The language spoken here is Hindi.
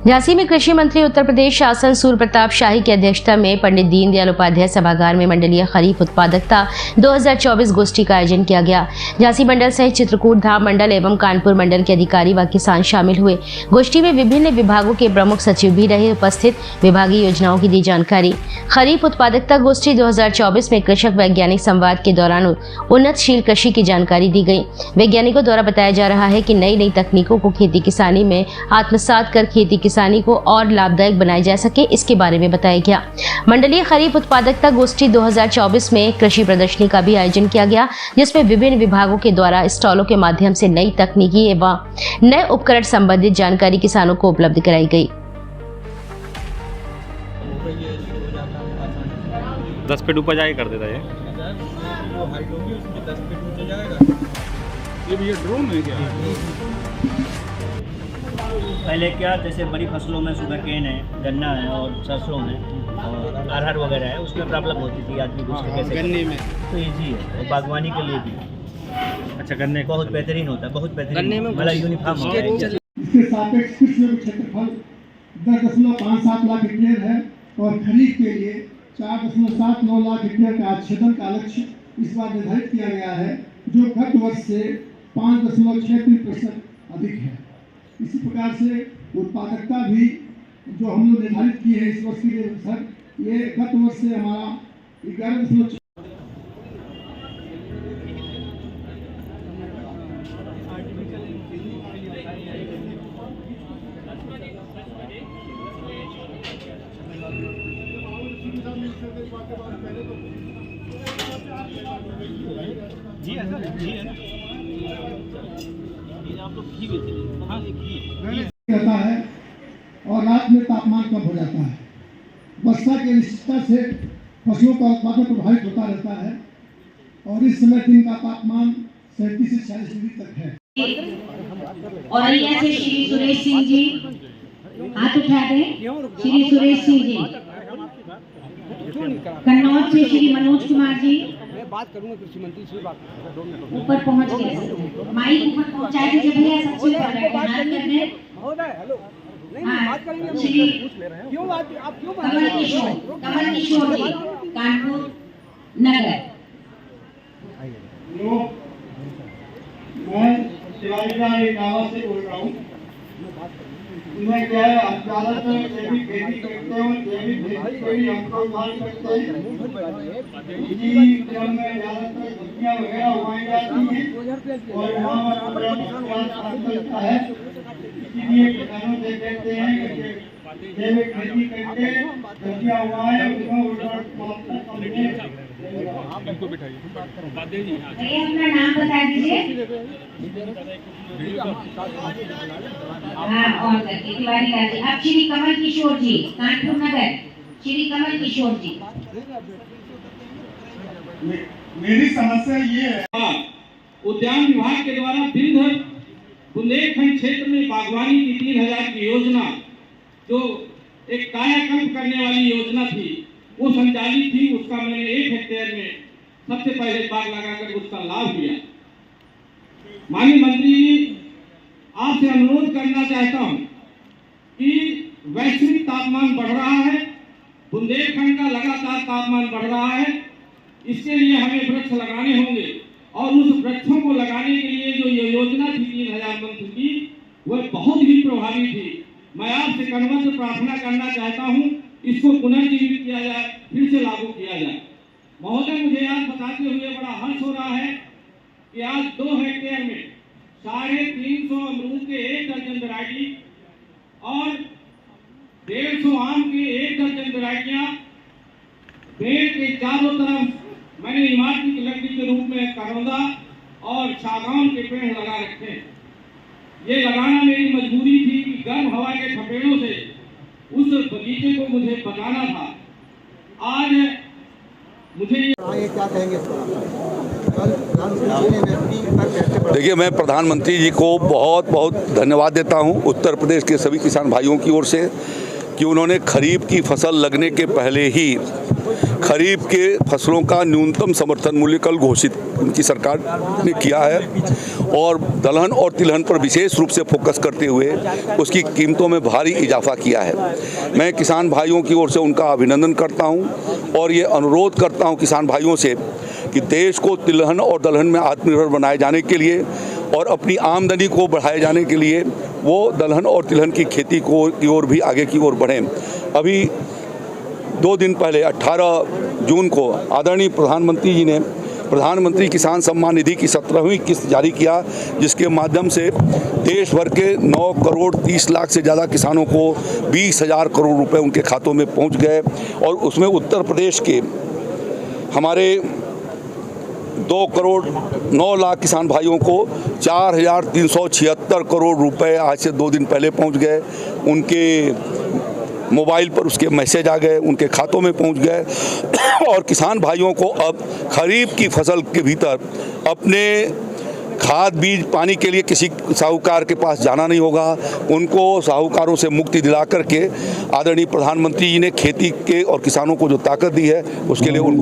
झांसी में कृषि मंत्री उत्तर प्रदेश शासन सूर्य प्रताप शाही की अध्यक्षता में पंडित दीनदयाल उपाध्याय सभागार में मंडलीय खरीफ उत्पादकता 2024 गोष्ठी का आयोजन किया गया। झांसी मंडल सहित चित्रकूट धाम मंडल एवं कानपुर मंडल के अधिकारी व किसान शामिल हुए। गोष्ठी में विभिन्न विभागों के प्रमुख सचिव भी रहे उपस्थित। विभागीय योजनाओं की दी जानकारी। खरीफ उत्पादकता गोष्ठी 2024 में कृषक वैज्ञानिक संवाद के दौरान उन्नतशील कृषि की जानकारी दी गई। वैज्ञानिकों द्वारा बताया जा रहा है कि नई नई तकनीकों को खेती किसानी में आत्मसात कर खेती किसानी को और लाभदायक बनाया जा सके, इसके बारे में बताया गया। मंडलीय खरीफ उत्पादकता गोष्ठी 2024 में कृषि प्रदर्शनी का भी आयोजन किया गया, जिसमें विभिन्न विभागों के द्वारा स्टॉलों के माध्यम से नई तकनीकी एवं नए उपकरण संबंधित जानकारी किसानों को उपलब्ध कराई गई। 10 फीट ऊपर जाके कर देता है ये भी ड्रोन है क्या? पहले क्या जैसे बड़ी फसलों में सुगरकेन है, गन्ना है और सरसों है और अरहर वगैरह है, उसमें प्रॉब्लम होती थी आदमी को उसके कैसे गन्ने में तो ईजी है और बागवानी के लिए भी अच्छा गन्ने बहुत बेहतरीन होता है, बहुत बेहतरीन गन्ने में मतलब यूनिफॉर्म होता है। इसके सापेक्ष कृषि में क्षेत्रफल 10.57 लाख हेक्टेयर है और खरीफ के लिए 4.79 लाख हेक्टेयर का आच्छेदन का लक्ष्य इस बार निर्धारित किया गया है, जो गत वर्ष से 5.63% अधिक है। इसी प्रकार से उत्पादकता भी जो हम लोग निर्धारित की है इस वर्ष के लिए सर, ये गत वर्ष से हमारा 11.6 जी है सर, जी है ना, ये आप लोग की बेचते हैं। हाँ एक रहता है और रात में तापमान कम हो जाता है। वर्षा की अनिश्चितता से फसलों का उत्पादन प्रभावित होता रहता है और इस समय दिन का तापमान 37 से 40 डिग्री तक है। औरैया से श्री सुरेश सिंह जी हाथ उठा दें। श्री सुरेश सिंह जी। कन्नौज से श्री मनोज कुमार जी। मैं बात करूंगा कृषि मंत्री से, बात ऊपर पहुंच गए, माइक ऊपर पहुंचा दीजिए भैया, सबसे पहले महोदय हेलो नहीं बात करेंगे, पूछ ले रहे हैं क्यों आप क्यों कमल किशोर जी कानपुर नगर। मैं शिवाजी एक गाँव से बोल रहा हूँ। मैं क्या है, आप ज़्यादातर जैविक खेती करते हो, जैविक खेती को ही हम लोग मांग करते हैं। इसी क्रम में ज़्यादातर सब्जियाँ वगैरह उगाई जाती हैं और वहाँ पर है, इसीलिए किसानों से कहते हैं कि जैविक खेती करके सब्जियाँ उगाएं, उसमें उर्वरक मात्रा कम दें। आप इनको बिठाइए, अपना नाम बता दीजिए। हाँ और तिवारी जी। अब श्री कमल किशोर जी कानपुर नगर। श्री कमल किशोर जी। मेरी समस्या ये है, उद्यान विभाग के द्वारा बुंदेलखंड क्षेत्र में बागवानी की 3000 की योजना, जो एक कायाकल्प करने वाली योजना थी, वो संचालित थी। उसका मैंने 1 हेक्टेयर में सबसे पहले बाग लगाकर उसका लाभ लिया। माननीय मंत्री जी, आपसे अनुरोध करना चाहता हूं कि वैश्विक तापमान बढ़ रहा है, बुंदेलखंड का लगातार तापमान बढ़ रहा है, इसके लिए हमें वृक्ष लगाने होंगे और उस वृक्षों को लगाने के लिए जो ये योजना थी 3000 मंत्र की, वह बहुत ही प्रभावी थी। मैं आपसे कनवत प्रार्थना करना चाहता हूं, इसको पुनर्जीवित किया जाए, फिर से लागू किया जाए। महोदय, मुझे आज बताते हुए बड़ा हर्ष हो रहा है कि आज 2 हेक्टेयर में 350 अमरूद के 1 दर्जन वैरायटी और 150 आम के 1 दर्जन वैरायटियां पेड़ के चारों तरफ मैंने इमारती की लकड़ी के रूप में करौंदा और सागौन के पेड़ लगा रखे हैं। ये लगाना मेरी मजबूरी थी कि गर्म हवा के थपेड़ों से उस बगीचे को मुझे बचाना था। आज मुझे क्या कहेंगे? देखिए, मैं प्रधानमंत्री जी को बहुत बहुत धन्यवाद देता हूं उत्तर प्रदेश के सभी किसान भाइयों की ओर से कि उन्होंने खरीफ की फसल लगने के पहले ही खरीफ के फसलों का न्यूनतम समर्थन मूल्य कल घोषित उनकी सरकार ने किया है और दलहन और तिलहन पर विशेष रूप से फोकस करते हुए उसकी कीमतों में भारी इजाफा किया है। मैं किसान भाइयों की ओर से उनका अभिनंदन करता हूं और ये अनुरोध करता हूं किसान भाइयों से कि देश को तिलहन और दलहन में आत्मनिर्भर बनाए जाने के लिए और अपनी आमदनी को बढ़ाए जाने के लिए वो दलहन और तिलहन की खेती की ओर भी आगे की ओर बढ़ें। अभी 2 दिन पहले 18 जून को आदरणीय प्रधानमंत्री जी ने प्रधानमंत्री किसान सम्मान निधि की 17वीं किस्त जारी किया, जिसके माध्यम से देश भर के 9 करोड़ 30 लाख से ज़्यादा किसानों को 20,000 करोड़ रुपए उनके खातों में पहुंच गए और उसमें उत्तर प्रदेश के हमारे 2 करोड़ 9 लाख किसान भाइयों को 4,376 करोड़ रुपए आज से 2 दिन पहले पहुंच गए। उनके मोबाइल पर उसके मैसेज आ गए, उनके खातों में पहुंच गए और किसान भाइयों को अब खरीफ की फसल के भीतर अपने खाद बीज पानी के लिए किसी साहूकार के पास जाना नहीं होगा। उनको साहूकारों से मुक्ति दिला करके आदरणीय प्रधानमंत्री जी ने खेती के और किसानों को जो ताकत दी है उसके लिए उनको